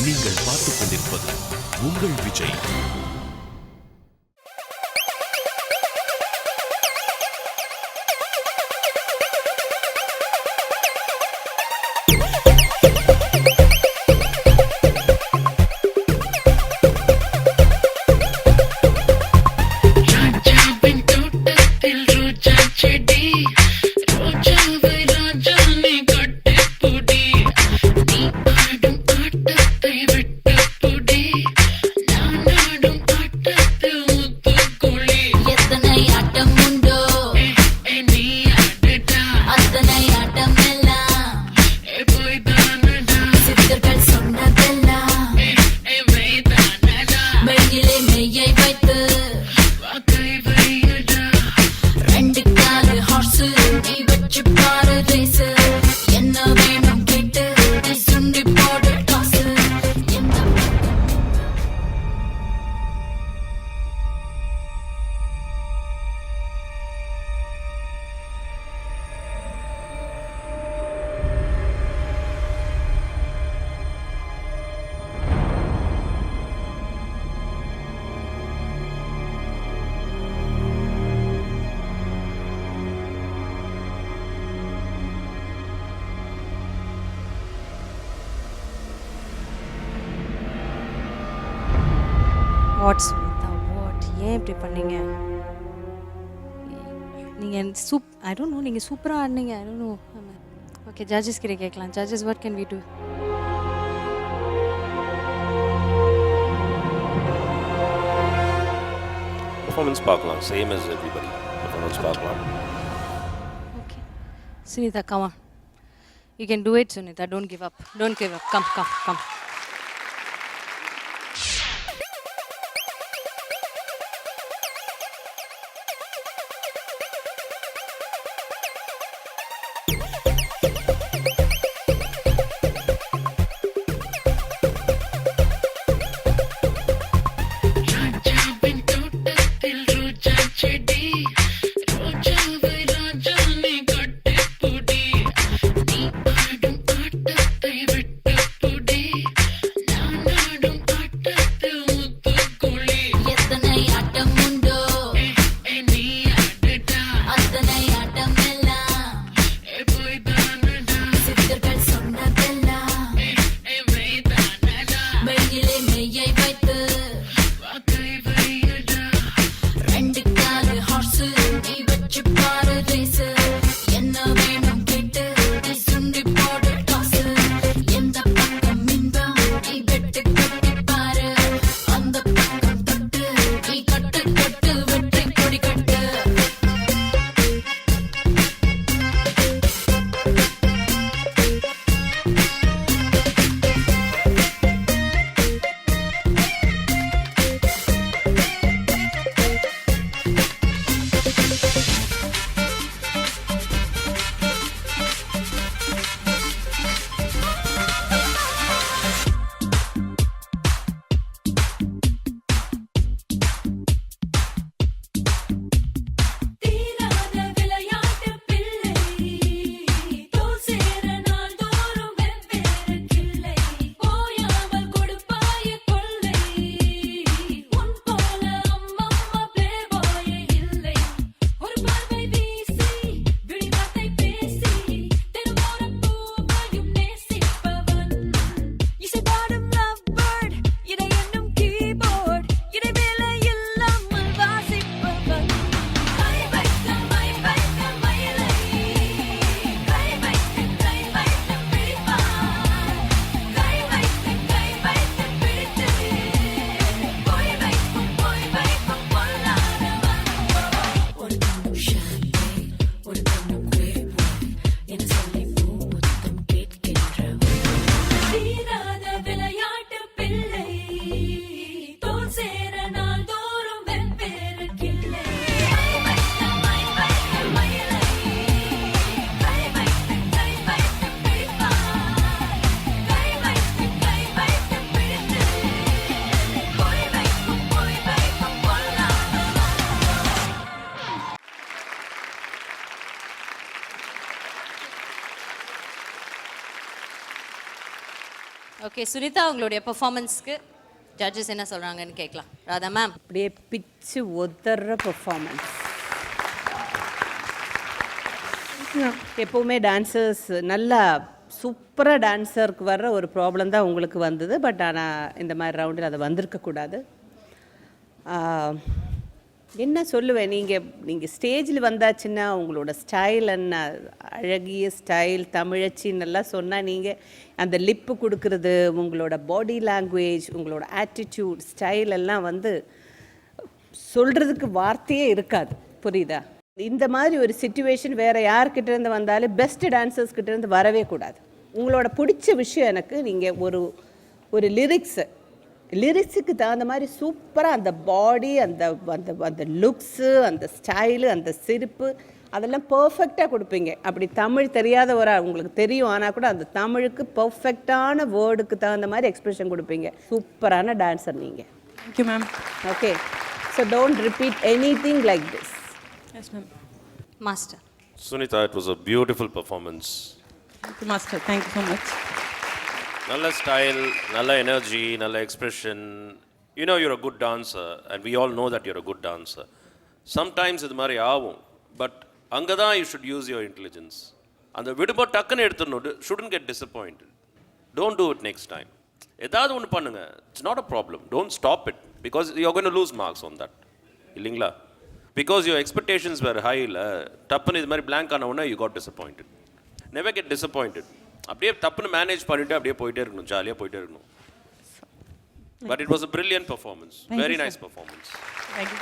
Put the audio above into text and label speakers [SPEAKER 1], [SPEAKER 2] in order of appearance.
[SPEAKER 1] நீங்கள் பார்த்துக் கொண்டிருப்பது உங்கள் விஜய்.
[SPEAKER 2] What Sunita, what? ஏன் இப்படி பண்ணீங்க? நீங்கள் ஐ டோன்ட் நோ, நீங்கள் சூப்பராக ஆடினீங்க. I don't know. Okay, judges கிட்ட கேட்கலாம். Judges, what can we do?
[SPEAKER 3] Performance பார்க்கலாம், சேம் as everybody. பெர்ஃபார்மன்ஸ் பார்க்கலாம்.
[SPEAKER 2] Okay Sunitha, come on. You can do it, Sunita. Don't give up. Don't give up. Come. Okay Sunita உங்களுடைய பெர்ஃபார்மன்ஸ்க்கு judges என்ன சொல்றாங்கன்னு கேட்கலாம். Radha ma'am.
[SPEAKER 4] அப்படியே பிச்சு ஒதற பெர்ஃபார்மன்ஸ். எப்போவுமே டான்சர்ஸ் நல்லா சூப்பராக டான்ஸருக்கு வர்ற ஒரு ப்ராப்ளம் தான் உங்களுக்கு வந்தது. பட் ஆனால் இந்த மாதிரி ரவுண்டில் அது வந்திருக்கக்கூடாது. என்ன சொல்லுவேன், நீங்கள் ஸ்டேஜில் வந்தாச்சுன்னா உங்களோட ஸ்டைல் என்ன அழகிய ஸ்டைல் தமிழச்சின்னெல்லாம் சொன்னால் நீங்கள் அந்த லிப்பு கொடுக்கறது, உங்களோட பாடி லாங்குவேஜ், உங்களோட ஆட்டிடியூட், ஸ்டைல் எல்லாம் வந்து சொல்கிறதுக்கு வார்த்தையே இருக்காது. புரியுதா? இந்த மாதிரி ஒரு சிச்சுவேஷன் வேறு யார்கிட்டேருந்து வந்தாலும் பெஸ்ட் டான்சர்ஸ்கிட்டேருந்து வரவே கூடாது. உங்களோட பிடிச்ச விஷயம் எனக்கு நீங்கள் ஒரு லிரிக்ஸுக்கு தகுந்த மாதிரி சூப்பராக அந்த பாடி, அந்த அந்த அந்த லுக்ஸு, அந்த ஸ்டைலு, அந்த சிரிப்பு அதெல்லாம் பர்ஃபெக்டாக கொடுப்பீங்க. அப்படி தமிழ் தெரியாத உங்களுக்கு தெரியும், ஆனால் கூட அந்த தமிழுக்கு பர்ஃபெக்டான வேர்டுக்கு தகுந்த மாதிரி எக்ஸ்பிரஷன் கொடுப்பீங்க. சூப்பரான டான்ஸர் நீங்கள்.
[SPEAKER 5] Thank you ma'am.
[SPEAKER 4] Okay, so don't repeat anything like this.
[SPEAKER 5] Yes ma'am.
[SPEAKER 2] Master.
[SPEAKER 3] Sunitha, it was a beautiful performance.
[SPEAKER 5] Thank you master. Thank you so much.
[SPEAKER 3] Nalla style, nalla energy, nalla expression. You know you're a good dancer and we all know that you're a good dancer. Sometimes இது மாதிரி ஆகும், but அங்கே தான் you should use your intelligence. அந்த விடுபோ டக்குன்னு எடுத்துடணும். Shouldn't get disappointed. Don't do it next time. ஏதாவது ஒன்று பண்ணுங்க. It's not a problem. Don't stop it because you're going to lose marks on that. இல்லைங்களா? Because your expectations were high, டப்புன்னு இது மாதிரி blank ஆன உடனே you got disappointed. Never get disappointed. அப்படியே தப்புன்னு மேனேஜ் பண்ணிட்டு அப்படியே போயிட்டே இருக்கணும், ஜாலியாக போயிட்டே இருக்கணும். But it was a brilliant performance. Very nice performance.
[SPEAKER 5] Thank you.